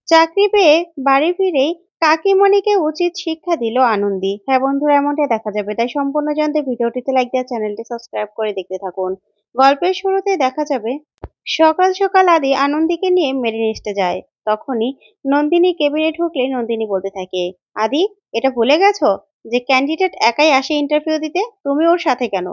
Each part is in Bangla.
চাকরি পেয়ে বাড়ি ফিরেই কাকিমণিকে উচিত শিক্ষা দিল আনন্দী। হ্যাঁ বন্ধুরা, এমনটাই দেখা যাবে। তাই সম্পূর্ণ জানতে ভিডিওটিতে লাইক দিয়ে চ্যানেলটি সাবস্ক্রাইব করে দেখতে থাকুন। গল্পের শুরুতে দেখা যাবে সকাল সকাল আদি আনন্দীকে নিয়ে মেরিনেস্টে যায়। তখনই নন্দিনী কেবিনে ঢুকলে নন্দিনী বলতে থাকে, আদি, এটা ভুলে গেছো যে ক্যান্ডিডেট একাই আসে ইন্টারভিউ দিতে, তুমি ওর সাথে কেন?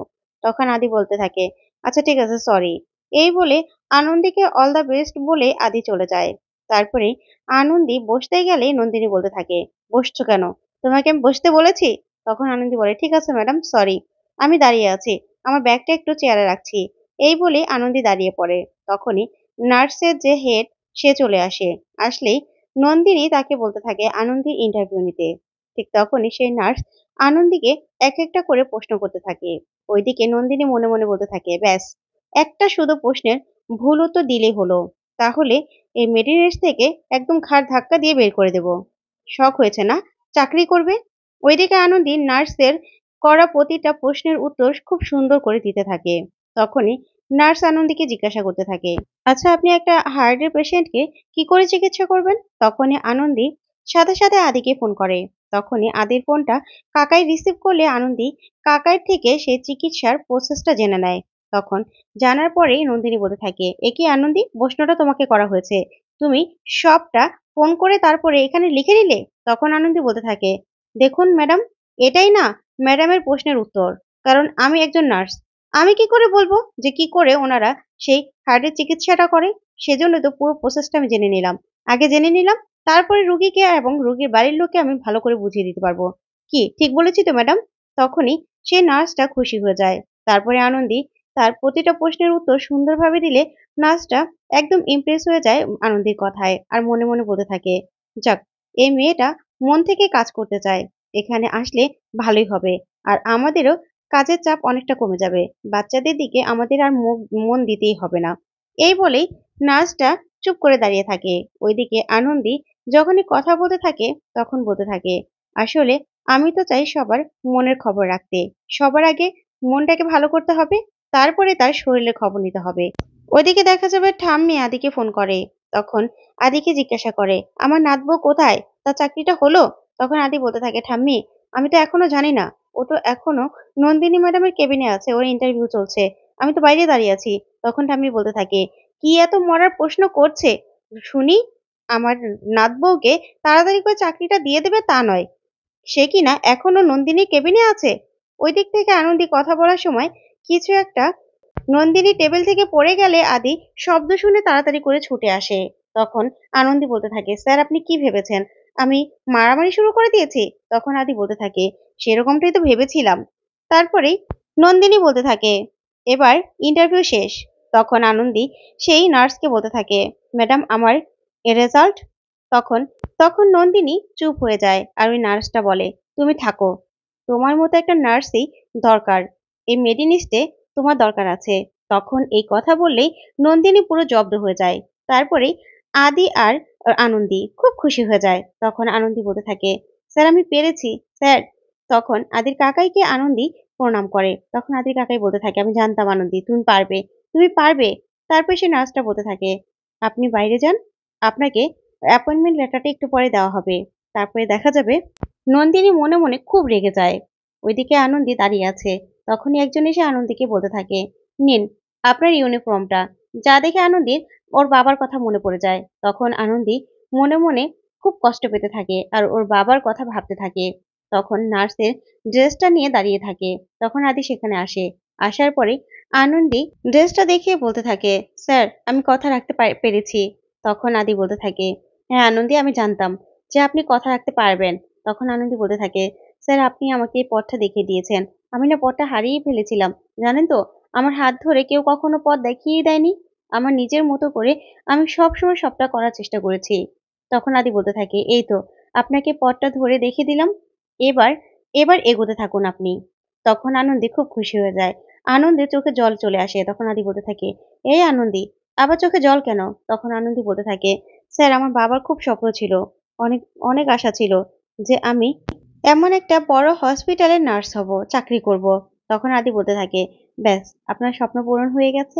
তখন আদি বলতে থাকে, আচ্ছা ঠিক আছে, সরি। এই বলে আনন্দীকে অল দ্য বেস্ট বলে আদি চলে যায়। তারপরে আনন্দী বসতে গেলে নন্দিনী বলতে থাকে, বসছো কেন? তোমাকে আমি বসতে বলেছি? তখন আনন্দী বলে, ঠিক আছে ম্যাডাম, সরি, আমি দাঁড়িয়ে আছি, আমার ব্যাগটা একটু চেয়ারে রাখছি। এই বলে আনন্দী দাঁড়িয়ে পড়ে। তখনই নার্সের যে হেড, সে চলে আসে। আসলেই নন্দিনী তাকে বলতে থাকে আনন্দীর ইন্টারভিউ নিতে। ঠিক তখনই সেই নার্স আনন্দীকে এক একটা করে প্রশ্ন করতে থাকে। ওইদিকে নন্দিনী মনে মনে বলতে থাকে, ব্যাস, একটা শুধু প্রশ্নের ভুল উত্তর দিলেই হলো, তাহলে এই মেডিনেস থেকে একদম ঘাড় ধাক্কা দিয়ে বের করে দেব। শখ হয়েছে না? চাকরি করবে। ওইদিকে আনন্দী নার্সের করা প্রতিটা প্রশ্নের উত্তর খুব সুন্দর করে দিতে থাকে। তখনই নার্স আনন্দীকে জিজ্ঞাসা করতে থাকে, আচ্ছা আপনি একটা হার্টের পেশেন্টকে কি করে চিকিৎসা করবেন? তখনই আনন্দী সাথে সাথে আদিকে ফোন করে। তখনই আদির ফোনটা কাকাই রিসিভ করলে আনন্দী কাকার থেকে সেই চিকিৎসার প্রসেসটা জেনে নেয়। তখন জানার পরেই নন্দিনী বলতে থাকে, এ কি আনন্দী, প্রশ্নটা তোমাকে করা হয়েছে, তুমি সবটা ফোন করে তারপরে এখানে লিখে নিলে? তখন আনন্দী বলতে থাকে, দেখুন ম্যাডাম, এটাই না ম্যাডামের প্রশ্নের উত্তর, কারণ আমি একজন নার্স। আমি কি করে বলবো যে কি করে ওনারা সেই হার্টের চিকিৎসাটা করে? সেজন্য তো পুরো প্রসেসটা আমি জেনে নিলাম। আগে জেনে নিলাম, তারপরে রুগীকে এবং রুগীর বাড়ির লোককে আমি ভালো করে বুঝিয়ে দিতে পারবো। কি ঠিক বলেছি তো ম্যাডাম? তখনই সেই নার্সটা খুশি হয়ে যায়। তারপরে আনন্দী তার প্রতিটা প্রশ্নের উত্তর সুন্দরভাবে দিলে নার্সটা একদম ইমপ্রেস হয়ে যায় আনন্দীর কথায়, আর মনে মনে বলতে থাকে, যাক, এই মেয়েটা মন থেকে কাজ করতে চায়, এখানে আসলে ভালোই হবে। আর আমাদেরও কাজের চাপ অনেকটা কমে যাবে। বাচ্চাদের দিকে আমাদের আর মন দিতেই হবে না। এই বলেই নার্সটা চুপ করে দাঁড়িয়ে থাকে। ওইদিকে আনন্দী যখনই কথা বলতে থাকে তখন বলতে থাকে, আসলে আমি তো চাই সবার মনের খবর রাখতে। সবার আগে মনটাকে ভালো করতে হবে, তারপরে তার শরীরের খবর নিতে হবে। ওইদিকে দেখা যাবে ঠাম্মি আদিকে ফোন করে। তখন আদিকে জিজ্ঞাসা করে, আমার নাতবউ কোথায়, তার চাকরিটা হলো? তখন আদি বলতে থাকে, ঠাম্মি, আমি তো এখনো জানি না, ও তো এখনো নন্দিনী ম্যাডামের কেবিনে আছে, ওর ইন্টারভিউ চলছে, আমি তো বাইরে দাঁড়িয়ে আছি। তখন ঠাম্মি বলতে থাকে, কি এত মরার প্রশ্ন করছে শুনি? আমার নাতবউকে তাড়াতাড়ি করে চাকরিটা দিয়ে দেবে তা নয়, সে কিনা এখনো নন্দিনীর কেবিনে আছে। ওই দিক থেকে আনন্দী কথা বলার সময় কিছু একটা নন্দিনী টেবিল থেকে পড়ে গেলে আদি শব্দ শুনে তাড়াতাড়ি করে ছুটে আসে। তখন আনন্দী বলতে থাকে, স্যার আপনি কি ভেবেছেন আমি মারামারি শুরু করে দিয়েছি? তখন আদি বলতে থাকে, সেরকমটাই তো ভেবেছিলাম। তারপরেই নন্দিনী বলতে থাকে, এবার ইন্টারভিউ শেষ। তখন আনন্দী সেই নার্সকে বলতে থাকে, ম্যাডাম আমার রেজাল্ট? তখন তখন নন্দিনী চুপ হয়ে যায় আর ওই নার্সটা বলে, তুমি থাকো, তোমার মতো একটা নার্সই দরকার, এই মেডিনিস্টে তোমার দরকার আছে। তখন এই কথা বললেই নন্দিনী পুরো জব্দ হয়ে যায়। তারপরেই আদি আর আনন্দী খুব খুশি হয়ে যায়। তখন আনন্দী বলতে থাকে, স্যার আমি পেরেছি স্যার। তখন আদির কাকাইকে আনন্দী প্রণাম করে। তখন আদির কাকাই বলতে থাকে, আমি জানতাম আনন্দী তুমি পারবে, তুমি পারবে। তারপর সে নার্সটা বলতে থাকে, আপনি বাইরে যান, আপনাকে অ্যাপয়েন্টমেন্ট লেটারটা একটু পরে দেওয়া হবে। তারপরে দেখা যাবে নন্দিনী মনে মনে খুব রেগে যায়। ওইদিকে আনন্দী দাঁড়িয়ে আছে। তখনই একজন এসে আনন্দীকে বলতে থাকে, নিন আপনার ইউনিফর্মটা। যা দেখে আনন্দীর ওর বাবার কথা মনে পড়ে যায়। তখন আনন্দী মনে মনে খুব কষ্ট পেতে থাকে আর ওর বাবার কথা ভাবতে থাকে। তখন নার্সের ড্রেসটা নিয়ে দাঁড়িয়ে থাকে। তখন আদি সেখানে আসে। আসার পরে আনন্দী ড্রেসটা দেখিয়ে বলতে থাকে, স্যার আমি কথা রাখতে পেরেছি। তখন আদি বলতে থাকে, হ্যাঁ আনন্দী, আমি জানতাম যে আপনি কথা রাখতে পারবেন। তখন আনন্দী বলতে থাকে, স্যার আপনি আমাকে এই পথটা দেখিয়ে দিয়েছেন, আমি না পথটা হারিয়ে ফেলেছিলাম, জানেন তো, আমার হাত ধরে কেউ কখনো পথ দেখিয়ে দেয়নি। আমার নিজের মতো করে আমি সবসময় সবটা করার চেষ্টা করেছি। তখন আদি বলতে থাকে, এই তো আপনাকে পথটা ধরে দেখিয়ে দিলাম, এবার এবার এগোতে থাকুন আপনি। তখন আনন্দী খুব খুশি হয়ে যায়। আনন্দে চোখে জল চলে আসে। তখন আদি বলতে থাকে, এই আনন্দী, আবার চোখে জল কেন? তখন আনন্দী বলতে থাকে, স্যার আমার বাবার খুব স্বপ্ন ছিল, অনেক অনেক আশা ছিল যে আমি এমন একটা বড় হসপিটালের নার্স হব, চাকরি করব। তখন আদি বলতে থাকে, ব্যাস আপনার স্বপ্ন পূরণ হয়ে গেছে,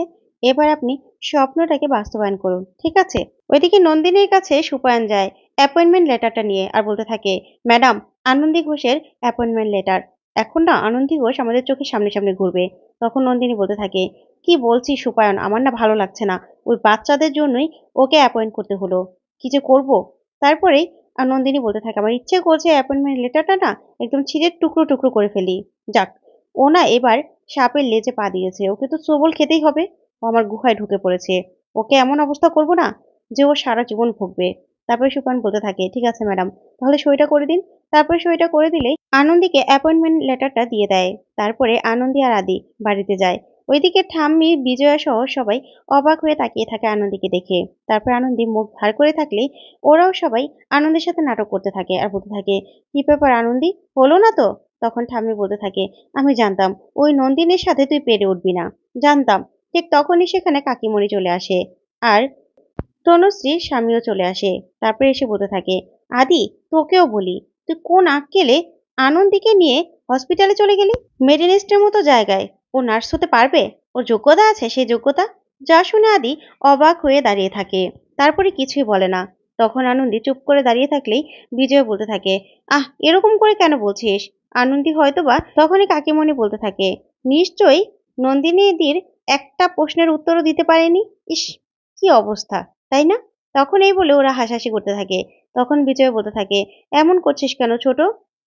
এবার আপনি স্বপ্নটাকে বাস্তবায়ন করুন, ঠিক আছে? ওইদিকে নন্দিনীর কাছে সুপায়ন যায় অ্যাপয়েন্টমেন্ট লেটারটা নিয়ে আর বলতে থাকে, ম্যাডাম, আনন্দী ঘোষের অ্যাপয়েন্টমেন্ট লেটার। এখন না আনন্দী ঘোষ আমাদের চোখের সামনে সামনে ঘুরবে। তখন নন্দিনী বলতে থাকে, কি বলছিস সুপায়ন, আমার না ভালো লাগছে না। ওই বাচ্চাদের জন্যই ওকে অ্যাপয়েন্ট করতে হলো। কি যে করব? তারপরেই নন্দিনী বলতে থাকে, আমার ইচ্ছে করছে অ্যাপয়েন্টমেন্ট লেটারটা না একদম ছিঁড়ে টুকরো টুকরো করে ফেলি। যাক, ও না এবার সাপের লেজে পা দিয়েছে, ওকে তো সবল খেতেই হবে। ও আমার গুহায় ঢুকে পড়েছে, ওকে এমন অবস্থা করব না যে ও সারা জীবন ভুগবে। তারপরে সুপান বলতে থাকে, ঠিক আছে ম্যাডাম, তাহলে সইটা করে দিন। তারপরে সইটা করে দিলেই আনন্দীকে অ্যাপয়েন্টমেন্ট লেটারটা দিয়ে দেয়। তারপরে আনন্দী আর আদি বাড়িতে যায়। ওইদিকে ঠাম্মি, বিজয়া সহ সবাই অবাক হয়ে তাকিয়ে থাকে আনন্দীকে দেখে। তারপর আনন্দী মুখ ভার করে থাকলেই ওরাও সবাই আনন্দের সাথে নাটক করতে থাকে আর বলতে থাকে, কি ব্যাপার আনন্দী, হলো না তো? তখন ঠাম্মি বলতে থাকে, আমি জানতাম ওই নন্দিনীর সাথে তুই পেরে উঠবি না, জানতাম। ঠিক তখনই সেখানে কাকিমণি চলে আসে আর তনুশ্রীর স্বামীও চলে আসে। তারপরে এসে বলতে থাকে, আদি, তোকেও বলি, তুই কোন আক্কেলে আনন্দীকে নিয়ে হসপিটালে চলে গেলি? মেডিনিস্টের মতো জায়গায় ও নার্স হতে পারবে? ওর যোগ্যতা আছে সেই যোগ্যতা? যা শুনে আদি অবাক হয়ে দাঁড়িয়ে থাকে। তারপরে কিছুই বলে না। তখন আনন্দী চুপ করে দাঁড়িয়ে থাকলেই বিজয় বলতে থাকে, আহ, এরকম করে কেন বলছিস? আনন্দী হয়তোবা তখনই কাকিমণি বলতে থাকে, নিশ্চয়ই নন্দিনীদির একটা প্রশ্নের উত্তরও দিতে পারেনি। ইস, কি অবস্থা, তাই না? তখন এই বলে ওরা হাসাহাসি করতে থাকে। তখন বিজয় বলতে থাকে, এমন করছিস কেন ছোট?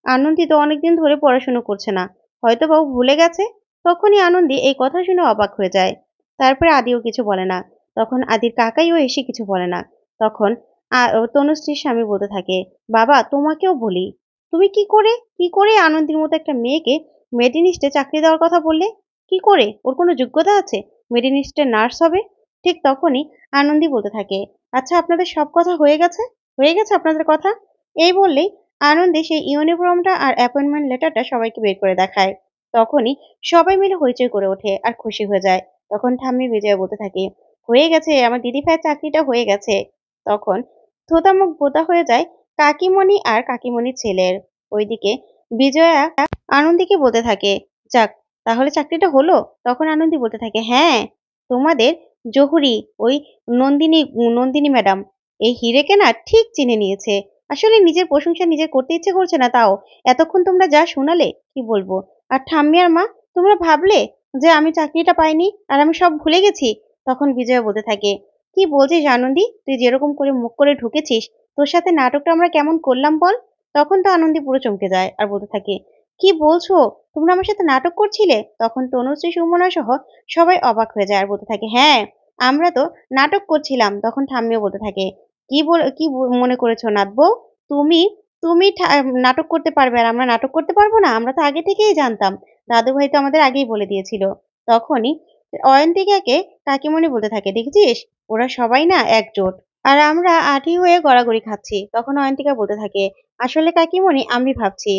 আনন্দী তো অনেকদিন ধরে পড়াশুনো করছে না, হয়তো বাবু ভুলে গেছে। তখনই আনন্দী এই কথা শুনে অবাক হয়ে যায়। তারপরে আদিও কিছু বলে না। তখন আদির কাকাইও এসে কিছু বলে না। তখন তনুশ্রীর স্বামী বলতে থাকে, বাবা, তোমাকেও বলি, তুমি কি করে আনন্দীর মতো একটা মেয়েকে মেডিনিস্টে চাকরি দেওয়ার কথা বললে? কি করে? ওর কোনো যোগ্যতা আছে মেডিনিস্টে নার্স হবে? ঠিক তখনই আনন্দী বলতে থাকে, আচ্ছা, আপনাদের সব কথা হয়ে গেছে আপনাদের কথা। এই বললেই আনন্দে সেই ইউনিফর্মটা আর অ্যাপয়েন্টমেন্ট লেটারটা সবাইকে বের করে দেখায়। তখনই সবাই মিলে হইচই করে ওঠে আর খুশি হয়ে যায়। তখন ঠাম্মি বিজয় বলতে থাকে, হয়ে গেছে, আমার দিদি ভাইয়ের চাকরিটা হয়ে গেছে। তখন থোতামুখ ভোতা হয়ে যায় কাকিমণি আর কাকিমণির ছেলের। ওইদিকে বিজয়া আনন্দীকে বলতে থাকে, যাক, তাহলে চাকরিটা হলো? তখন আনন্দী বলতে থাকে, হ্যাঁ, তোমাদের জহুরি, ওই নন্দিনী নন্দিনী ম্যাডাম এই হিরেকে না ঠিক চিনে নিয়েছে। আসলে নিজের প্রশংসা নিজের করতে ইচ্ছে করছে না, তাও এতক্ষণ তোমরা যা শোনালে কি বলবো। আর ঠাম্মি আর মা, তোমরা ভাবলে যে আমি চাকরিটা পাইনি আর আমি সব ভুলে গেছি? তখন বিজয় বলতে থাকে, কি বলছিস আনন্দী, তুই যেরকম করে মুখ করে ঢুকেছিস, তোর সাথে নাটকটা আমরা কেমন করলাম বল? তখন তো আনন্দী পুরো চমকে যায় আর বলতে থাকে, কি বলছো, তোমরা আমার সাথে নাটক করছিলে? তখন তনুশ্রী, সুমনা সহ সবাই অবাক হয়ে যায় আর বলতে থাকে, হ্যাঁ, আমরা তো নাটক করছিলাম। তখন ঠাম্মিও বলতে থাকে, মনে করেছো নাথ বউ, তুমি তুমি নাটক করতে পারবে আর আমরা নাটক করতে পারবো না? আমরা তো আগে থেকেই জানতাম, দাদু ভাই তো আমাদের আগেই বলে দিয়েছিল। তখনই অয়ন্তিকাকে কাকিমণি বলতে থাকে, দেখেছিস, ওরা সবাই না একজোট, আর আমরা আঠি হয়ে গড়াগড়ি খাচ্ছি। তখন অয়ন্তিকা বলতে থাকে, আসলে কাকিমণি, আমি ভাবছি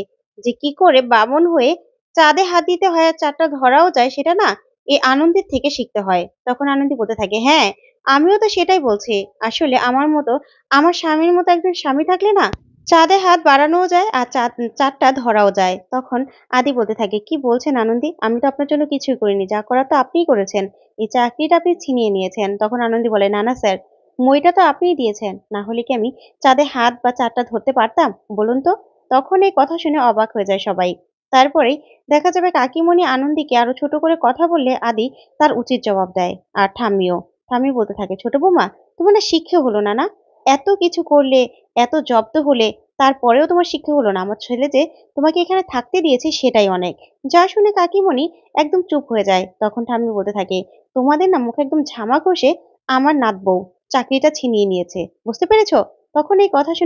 যে কি করে বামন হয়ে চাঁদে হাত দিতে হয় আর চাঁদটা ধরাও যায়, সেটা না এই আনন্দের থেকে শিখতে হয়। তখন আনন্দী বলতে থাকে, হ্যাঁ, আমিও তো সেটাই বলছি। আসলে আমার মতো, আমার স্বামীর মতো একজন স্বামী থাকলে না চাঁদে হাত বাড়ানোও যায় আর চাঁদটা ধরাও যায়। তখন আদি বলতে থাকে, কি বলছেন আনন্দী, আমি তো আপনার জন্য কিছুই করিনি, যা করার তো আপনিই করেছেন। এই চাকরিটা আপনি ছিনিয়ে নিয়েছেন। তখন আনন্দী বলে, না না স্যার, মইটা তো আপনিই দিয়েছেন, না হলে কি আমি চাঁদে হাত বা চাঁদটা ধরতে পারতাম বলুন তো? তখন এই কথা শুনে অবাক হয়ে যায় সবাই। তারপরেই দেখা যাবে কাকিমণি আনন্দীকে আরো ছোট করে কথা বললে আদি তার উচিত জবাব দেয়। আর ঠাম্মি বলতে থাকে, ছোট বৌমা, তোমার না শিক্ষা হলো না? না, এত কিছু করলে, এত জব্দ হলে, তারপরেও তোমার শিক্ষা হলো না? আমার ছেলে যে তোমাকে এখানে থাকতে দিয়েছে সেটাই অনেক। যা শুনে কাকিমণি একদম চুপ হয়ে যায়। তখন ঠাম্মি বলতে থাকে, তোমাদের না মুখে একদম ঝামা ঘষে আমার নাত বউ চাকরিটা ছিনিয়ে নিয়েছে, বুঝতে পেরেছো? তখন এই কথা শুনে